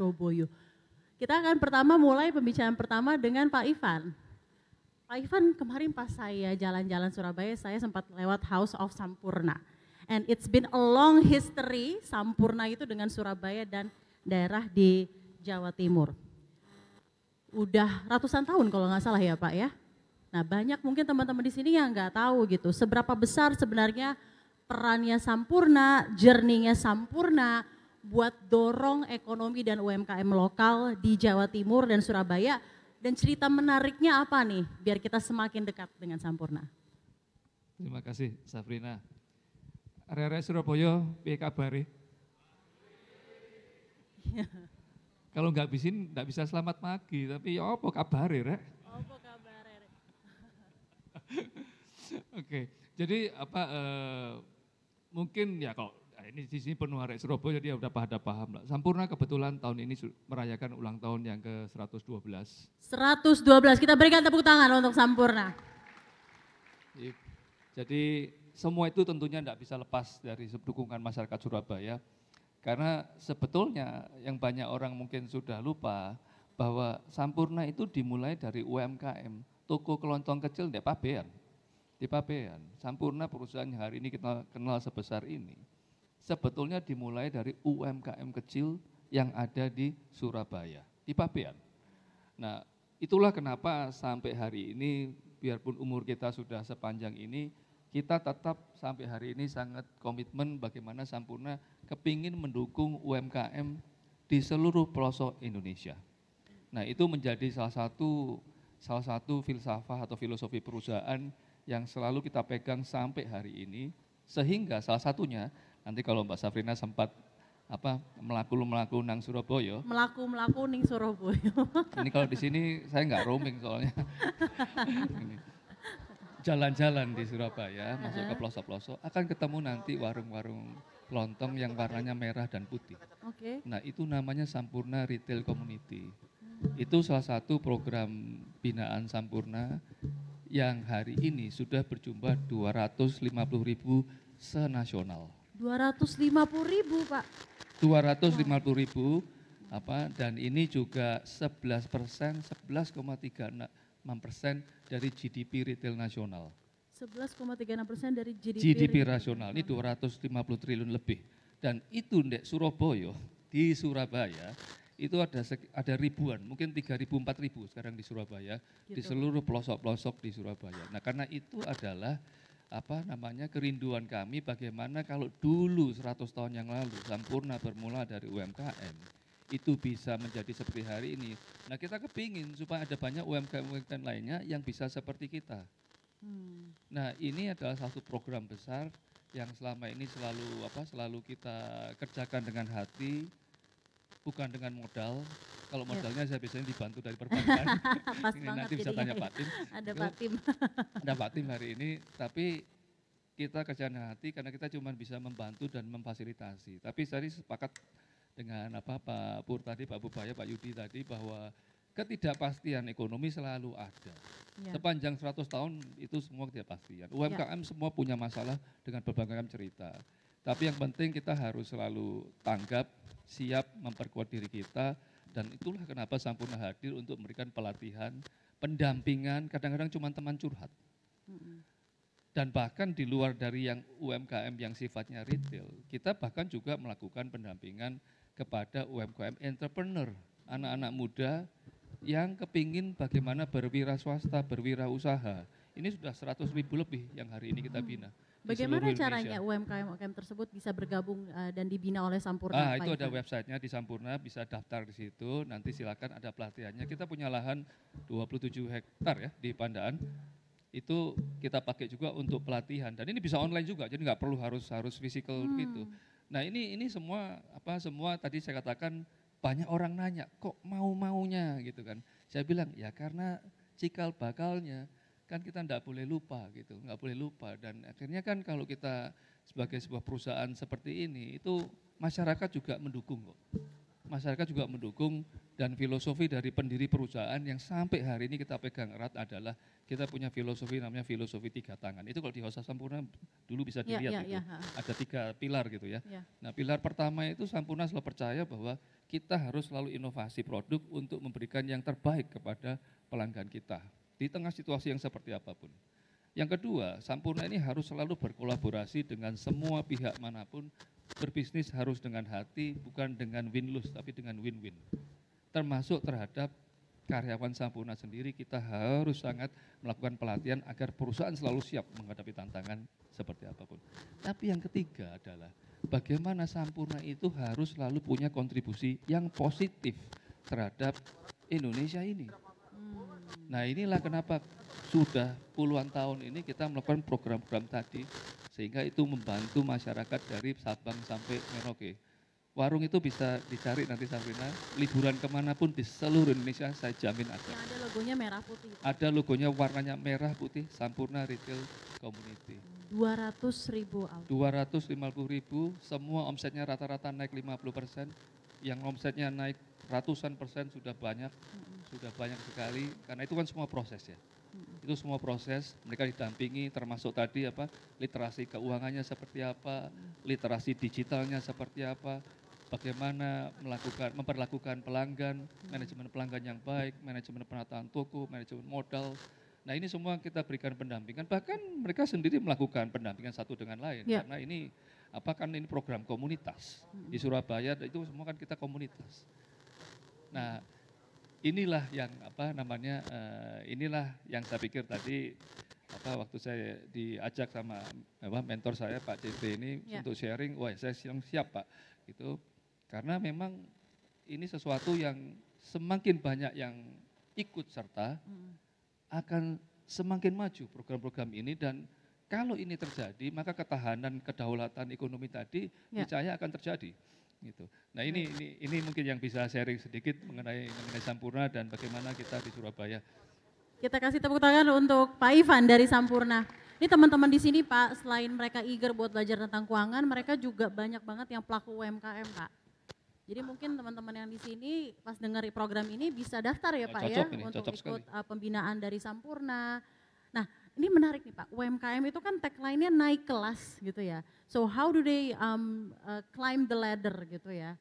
Surabaya. Kita akan pertama mulai pembicaraan pertama dengan Pak Ivan. Pak Ivan, kemarin pas saya jalan-jalan Surabaya, saya sempat lewat House of Sampurna. And it's been a long history, Sampurna itu dengan Surabaya dan daerah di Jawa Timur. Udah ratusan tahun kalau nggak salah ya Pak ya. Nah banyak mungkin teman-teman di sini yang nggak tahu gitu, seberapa besar sebenarnya perannya Sampurna, journey-nya Sampurna buat dorong ekonomi dan UMKM lokal di Jawa Timur dan Surabaya. Dan cerita menariknya apa nih biar kita semakin dekat dengan Sampurna? Terima kasih Safrina. Area Surabaya, piye kabare? Kalau nggak bisa selamat pagi, tapi ya apa kabare rek? Apa kabar rek? Oke, jadi mungkin ya kalau ini di sini penuh arek Surabaya jadi udah pada paham lah. Sampurna kebetulan tahun ini merayakan ulang tahun yang ke-112. 112, kita berikan tepuk tangan untuk Sampurna. Jadi semua itu tentunya tidak bisa lepas dari dukungan masyarakat Surabaya. Karena sebetulnya yang banyak orang mungkin sudah lupa bahwa Sampurna itu dimulai dari UMKM, toko kelontong kecil di Pabean. Di Pabean, Sampurna perusahaan yang hari ini kita kenal sebesar ini, sebetulnya dimulai dari UMKM kecil yang ada di Surabaya, di Pabean. Nah, itulah kenapa sampai hari ini, biarpun umur kita sudah sepanjang ini, kita tetap sampai hari ini sangat komitmen bagaimana Sampurna kepingin mendukung UMKM di seluruh pelosok Indonesia. Nah itu menjadi salah satu filsafah atau filosofi perusahaan yang selalu kita pegang sampai hari ini, sehingga salah satunya nanti kalau Mbak Safrina sempat melaku nang Surabaya. Melaku ning Surabaya. Ini kalau di sini saya nggak roaming soalnya. Jalan-jalan di Surabaya, masuk ke pelosok-pelosok, akan ketemu nanti warung-warung lontong yang warnanya merah dan putih. Oke. Nah itu namanya Sampurna Retail Community. Itu salah satu program binaan Sampurna yang hari ini sudah berjumlah 250.000 senasional. 250.000 Pak. 250.000 dan ini juga 11%, 11,36% dari GDP retail nasional. 11,36% dari GDP nasional, ini 250 triliun lebih. Dan itu di Surabaya, itu ada ribuan, mungkin 3.000, 4.000 sekarang di Surabaya, gitu. di seluruh pelosok-pelosok di Surabaya. Nah karena itu adalah kerinduan kami bagaimana kalau dulu 100 tahun yang lalu Sampurna bermula dari UMKM, itu bisa menjadi seperti hari ini. Nah kita kepingin supaya ada banyak UMKM lainnya yang bisa seperti kita. Nah ini adalah satu program besar yang selama ini selalu kita kerjakan dengan hati, bukan dengan modal. Kalau modalnya saya biasanya dibantu dari perbankan. Pas Ini banget nanti bisa tanya Pak Tim. Ada Pak Tim. Ada Pak Tim hari ini, tapi kita kerja dengan hati karena kita cuma bisa membantu dan memfasilitasi. Tapi saya sepakat dengan Pak Pur tadi, Pak Bubaya, Pak Yudi tadi bahwa ketidakpastian ekonomi selalu ada. Ya. Sepanjang 100 tahun itu semua ketidakpastian. UMKM semua punya masalah dengan berbagai macam cerita. Tapi yang penting kita harus selalu tanggap, siap memperkuat diri kita, dan itulah kenapa Sampurna hadir untuk memberikan pelatihan, pendampingan, kadang-kadang cuma teman curhat. Dan bahkan di luar dari yang UMKM yang sifatnya retail, kita bahkan juga melakukan pendampingan kepada UMKM entrepreneur, anak-anak muda yang kepingin bagaimana berwira swasta, berwirausaha. Ini sudah 100.000 lebih yang hari ini kita bina. Bagaimana caranya UMKM bertersebut bisa bergabung dan dibina oleh Sampurna? Itu ada websitenya di Sampurna, bisa daftar di situ, nanti silakan ada pelatihannya. Kita punya lahan 27 hektar ya di Pandaan. Itu kita pakai juga untuk pelatihan dan ini bisa online juga, jadi nggak perlu harus fisikal begitu. Nah ini semua tadi saya katakan banyak orang nanya kok maunya gitu kan. Saya bilang ya karena cikal bakalnya kan kita nggak boleh lupa gitu, nggak boleh lupa. Dan akhirnya kan kalau kita sebagai sebuah perusahaan seperti ini itu masyarakat juga mendukung kok. masyarakat juga mendukung, dan filosofi dari pendiri perusahaan yang sampai hari ini kita pegang erat adalah kita punya filosofi namanya filosofi 3 tangan. Itu kalau di Hosa Sampurna dulu bisa dilihat itu. Ada 3 pilar gitu ya. Nah, pilar pertama itu Sampurna selalu percaya bahwa kita harus selalu inovasi produk untuk memberikan yang terbaik kepada pelanggan kita di tengah situasi yang seperti apapun. Yang kedua, Sampurna ini harus selalu berkolaborasi dengan semua pihak manapun. Berbisnis harus dengan hati, bukan dengan win-lose, tapi dengan win-win. Termasuk terhadap karyawan Sampurna sendiri, kita harus sangat melakukan pelatihan agar perusahaan selalu siap menghadapi tantangan seperti apapun. Tapi yang ketiga adalah bagaimana Sampurna itu harus selalu punya kontribusi yang positif terhadap Indonesia ini. Nah, inilah kenapa sudah puluhan tahun ini kita melakukan program-program tadi, sehingga itu membantu masyarakat dari Sabang sampai Merauke. Warung itu bisa dicari nanti Sabrina, liburan kemanapun di seluruh Indonesia saya jamin ada. Yang ada logonya merah putih. Ada logonya warnanya merah putih, Sampurna Retail Community. 200.000 outlet. 250.000, semua omsetnya rata-rata naik 50%, yang omsetnya naik ratusan persen sudah banyak sekali, karena itu kan semua proses ya. Itu semua proses, mereka didampingi termasuk tadi literasi keuangannya seperti apa, literasi digitalnya seperti apa, bagaimana memperlakukan pelanggan, manajemen pelanggan yang baik, manajemen penataan toko, manajemen modal. Nah, ini semua kita berikan pendampingan, bahkan mereka sendiri melakukan pendampingan satu dengan lain, karena ini kan ini program komunitas. Di Surabaya itu semua kan kita komunitas. Nah, inilah yang inilah yang saya pikir tadi waktu saya diajak sama mentor saya Pak CT ini untuk sharing, wah saya siap Pak gitu, karena memang ini sesuatu yang semakin banyak yang ikut serta akan semakin maju program-program ini, dan kalau ini terjadi maka ketahanan kedaulatan ekonomi tadi percaya akan terjadi. Gitu. Nah, ini mungkin yang bisa sharing sedikit mengenai Sampurna dan bagaimana kita di Surabaya. Kita kasih tepuk tangan untuk Pak Ivan dari Sampurna. Ini teman-teman di sini Pak, selain mereka eager buat belajar tentang keuangan, mereka juga banyak banget yang pelaku UMKM Pak. Jadi mungkin teman-teman yang di sini pas dengar program ini bisa daftar ya Pak ya untuk ikut pembinaan dari Sampurna. Nah, ini menarik nih Pak, UMKM itu kan tagline-nya naik kelas gitu ya. So how do they climb the ladder gitu ya,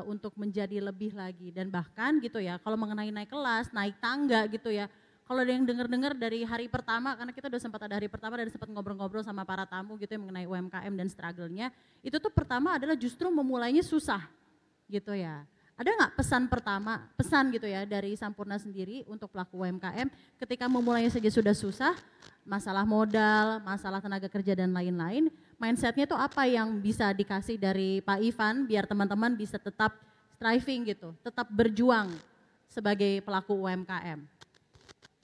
untuk menjadi lebih lagi, dan bahkan gitu ya, kalau mengenai naik kelas, naik tangga gitu ya, kalau ada yang dengar-dengar dari hari pertama, karena kita udah sempat ada hari pertama dan sempat ngobrol-ngobrol sama para tamu gitu ya mengenai UMKM dan struggle-nya, itu tuh pertama adalah justru memulainya susah gitu ya. Ada nggak pesan gitu ya dari Sampurna sendiri untuk pelaku UMKM ketika memulainya saja sudah susah, masalah modal, masalah tenaga kerja dan lain-lain, mindsetnya itu apa yang bisa dikasih dari Pak Ivan biar teman-teman bisa tetap striving gitu, tetap berjuang sebagai pelaku UMKM?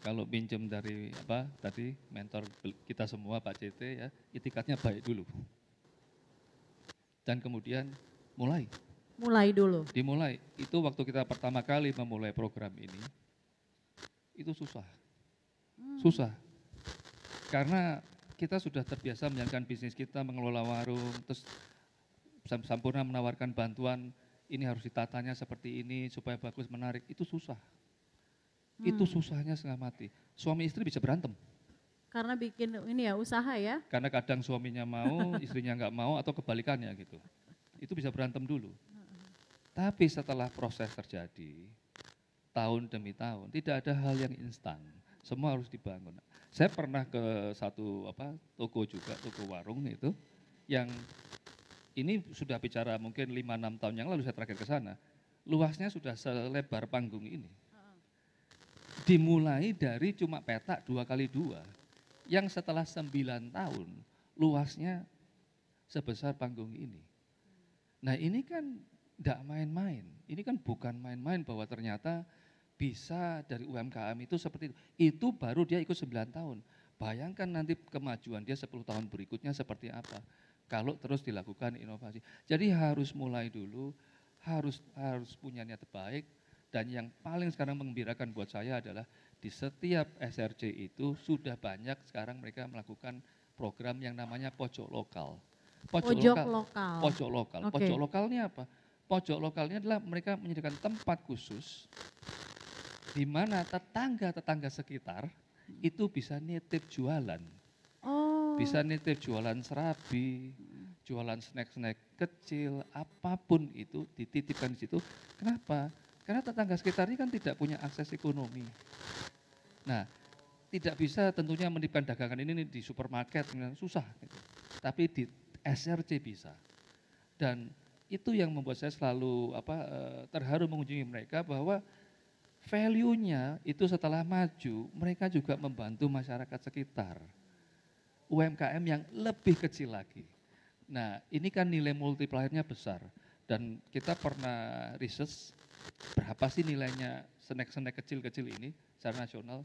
Kalau pinjam dari tadi mentor kita semua Pak CT ya, itikadnya baik dulu. Dan kemudian mulai dulu. Dimulai. Itu waktu kita pertama kali memulai program ini, itu susah. Susah. Karena kita sudah terbiasa menjalankan bisnis kita, mengelola warung, terus Sampurna menawarkan bantuan, ini harus ditatanya seperti ini supaya bagus, menarik, itu susah. Itu susahnya setengah mati. Suami istri bisa berantem. Karena bikin ini ya usaha ya. Karena kadang suaminya mau, istrinya nggak mau, atau kebalikannya gitu. Itu bisa berantem dulu. Tapi setelah proses terjadi, tahun demi tahun, tidak ada hal yang instan. Semua harus dibangun. Saya pernah ke satu toko juga, toko warung itu, yang ini sudah bicara mungkin 5-6 tahun yang lalu saya terakhir ke sana. Luasnya sudah selebar panggung ini. Dimulai dari cuma petak 2x2, yang setelah 9 tahun luasnya sebesar panggung ini. Nah, ini kan tidak main-main, ini kan bukan main-main bahwa ternyata bisa dari UMKM itu seperti itu. Itu baru dia ikut 9 tahun. Bayangkan nanti kemajuan dia 10 tahun berikutnya seperti apa. Kalau terus dilakukan inovasi. Jadi harus mulai dulu, harus punya niat baik. Dan yang paling sekarang menggembirakan buat saya adalah di setiap SRC itu sudah banyak sekarang mereka melakukan program yang namanya pojok lokal. Pojok lokal. Pojok lokal. Okay. Pojok lokal ini apa? pojok lokalnya adalah mereka menyediakan tempat khusus di mana tetangga-tetangga sekitar itu bisa nitip jualan. Oh. Bisa nitip jualan serabi, jualan snack-snack kecil, apapun itu dititipkan di situ. Kenapa? Karena tetangga sekitar ini kan tidak punya akses ekonomi. Nah, tidak bisa tentunya menitipkan dagangan ini di supermarket, susah. Gitu. Tapi di SRC bisa. Dan itu yang membuat saya selalu terharu mengunjungi mereka bahwa value-nya itu setelah maju, mereka juga membantu masyarakat sekitar. UMKM yang lebih kecil lagi. Nah, ini kan nilai multiplier-nya besar. Dan kita pernah riset berapa sih nilainya snack-snack kecil-kecil ini secara nasional.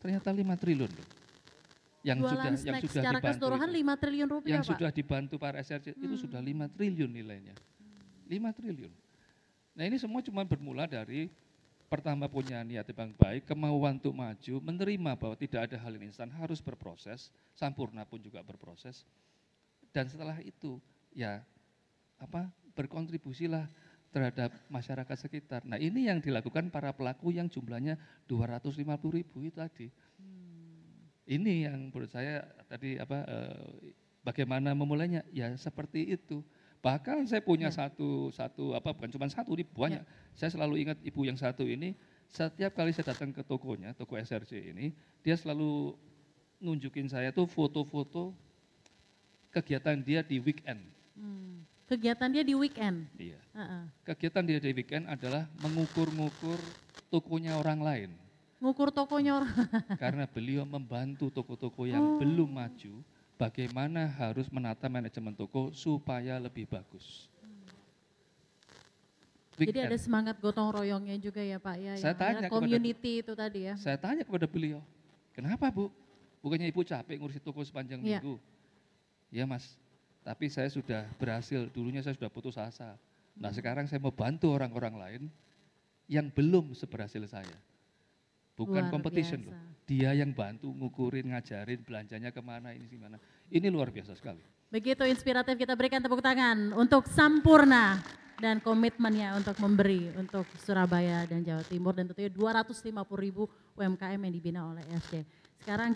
Ternyata 5 triliun loh. Yang Jualan sudah secara dibantu keseluruhan itu. 5 triliun rupiah, Yang Pak. sudah dibantu para SRC itu sudah 5 triliun nilainya. 5 triliun. Nah, ini semua cuma bermula dari pertama punya niat yang baik, kemauan untuk maju, menerima bahwa tidak ada hal yang instan, harus berproses, Sampurna pun juga berproses. Dan setelah itu ya berkontribusilah terhadap masyarakat sekitar. Nah, ini yang dilakukan para pelaku yang jumlahnya 250.000 itu tadi. Ini yang menurut saya tadi bagaimana memulainya? Ya seperti itu. Bahkan saya punya bukan cuma satu, ini banyak. Saya selalu ingat ibu yang satu ini, setiap kali saya datang ke tokonya, toko SRC ini, dia selalu nunjukin saya tuh foto-foto kegiatan dia di weekend. Kegiatan dia di weekend? Iya. Kegiatan dia di weekend adalah mengukur-ngukur tokonya orang lain. Ngukur tokonya orang? Karena beliau membantu toko-toko yang belum maju, bagaimana harus menata manajemen toko supaya lebih bagus. Jadi ada semangat gotong royongnya juga ya Pak ya, saya tanya community itu tadi ya. Saya tanya kepada beliau, kenapa Bu? Bukannya Ibu capek ngurusi toko sepanjang minggu? Ya Mas, tapi saya sudah berhasil, dulunya saya sudah putus asa. Nah sekarang saya mau bantu orang-orang lain yang belum seberhasil saya. Bukan competition loh, dia yang bantu ngukurin, ngajarin belanjanya kemana, ini gimana. Ini luar biasa sekali. Begitu inspiratif, kita berikan tepuk tangan untuk Sampurna dan komitmennya untuk memberi untuk Surabaya dan Jawa Timur dan tentunya 250.000 UMKM yang dibina oleh ESD. Sekarang